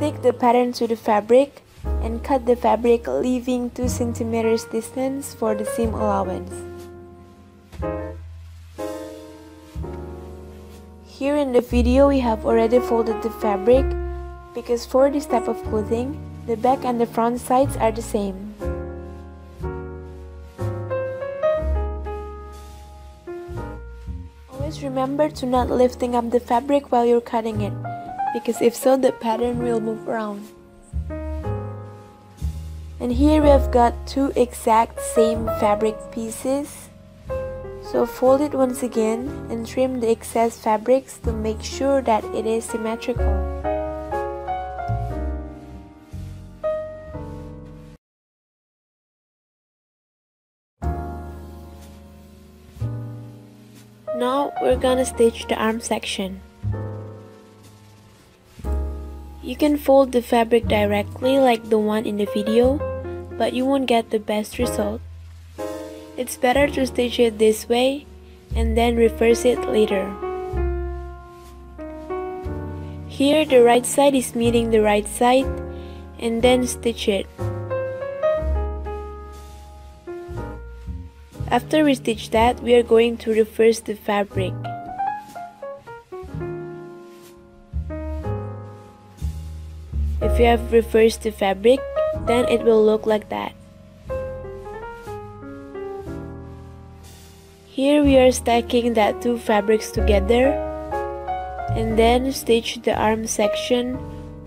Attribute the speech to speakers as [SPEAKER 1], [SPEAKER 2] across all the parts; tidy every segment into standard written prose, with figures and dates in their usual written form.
[SPEAKER 1] Stick the pattern to the fabric and cut the fabric, leaving 2 cm distance for the seam allowance. Here in the video we have already folded the fabric because for this type of clothing, the back and the front sides are the same. Always remember to not lifting up the fabric while you're cutting it, because if so, the pattern will move around. And here we have got 2 exact same fabric pieces. So fold it once again and trim the excess fabrics to make sure that it is symmetrical. Now we're gonna stitch the arm section. You can fold the fabric directly like the one in the video, but you won't get the best result. It's better to stitch it this way and then reverse it later. Here the right side is meeting the right side and then stitch it. After we stitch that, we are going to reverse the fabric. If you have reversed the fabric, then it will look like that. Here we are stacking that 2 fabrics together and then stitch the arm section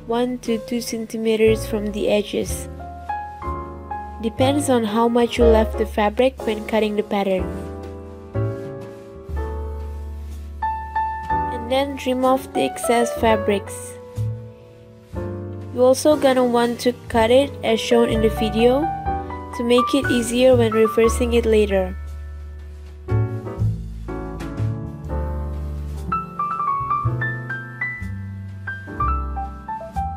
[SPEAKER 1] 1 to 2 cm from the edges. Depends on how much you left the fabric when cutting the pattern. And then trim off the excess fabrics. You're also gonna want to cut it as shown in the video to make it easier when reversing it later.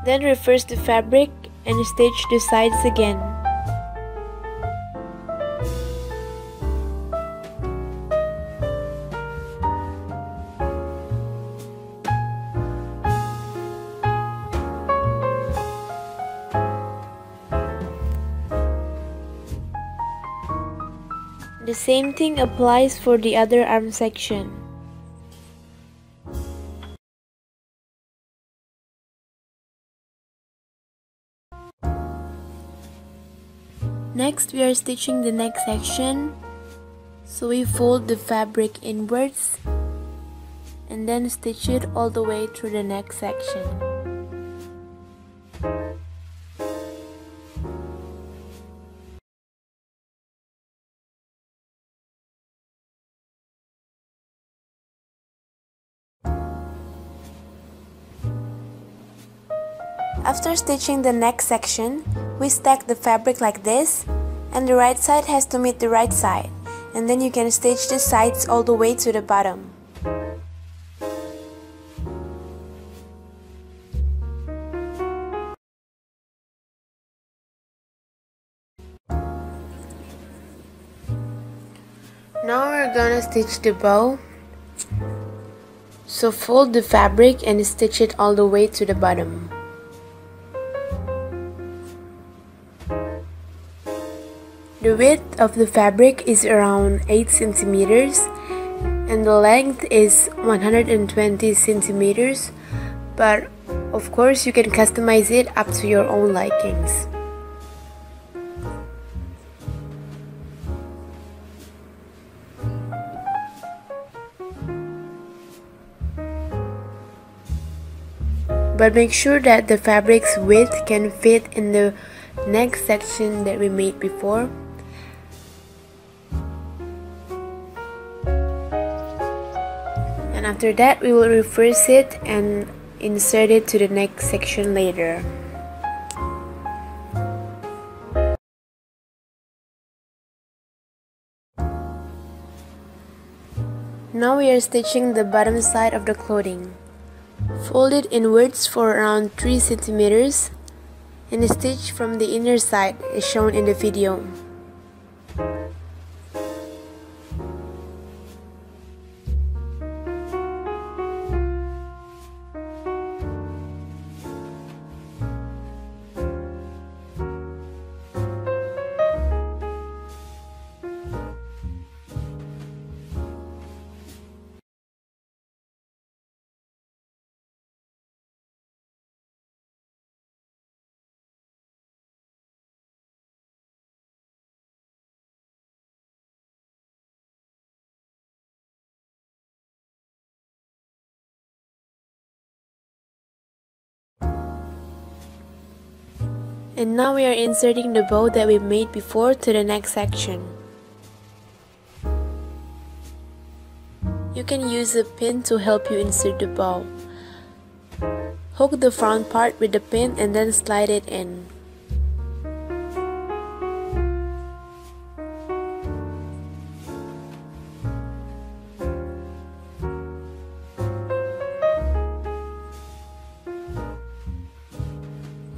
[SPEAKER 1] Then reverse the fabric and stitch the sides again. The same thing applies for the other arm section. Next, we are stitching the neck section. So we fold the fabric inwards and then stitch it all the way through the neck section. After stitching the neck section, we stack the fabric like this, and the right side has to meet the right side, and then you can stitch the sides all the way to the bottom. Now we're gonna stitch the bow. So fold the fabric and stitch it all the way to the bottom. The width of the fabric is around 8 cm and the length is 120 cm, but of course you can customize it up to your own likings. But make sure that the fabric's width can fit in the neck section that we made before. And after that, we will reverse it and insert it to the neck section later. Now we are stitching the bottom side of the clothing. Fold it inwards for around 3 cm and stitch from the inner side as shown in the video. And now we are inserting the bow that we made before to the neck section. You can use a pin to help you insert the bow. Hook the front part with the pin and then slide it in.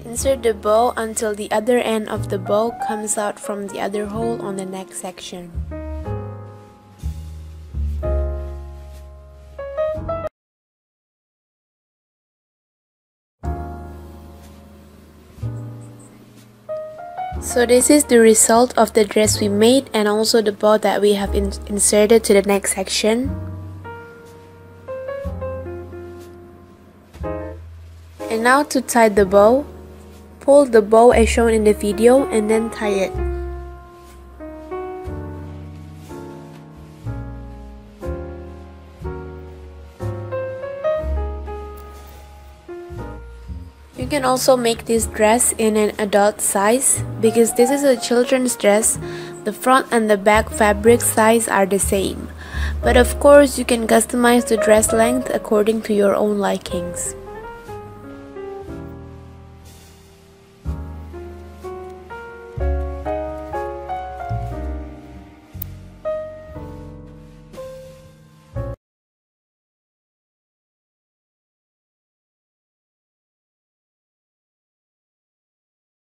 [SPEAKER 1] Insert the bow until the other end of the bow comes out from the other hole on the neck section. So this is the result of the dress we made and also the bow that we have inserted to the neck section. And now to tie the bow. Pull the bow as shown in the video and then tie it. You can also make this dress in an adult size because this is a children's dress. The front and the back fabric size are the same. But of course you can customize the dress length according to your own likings.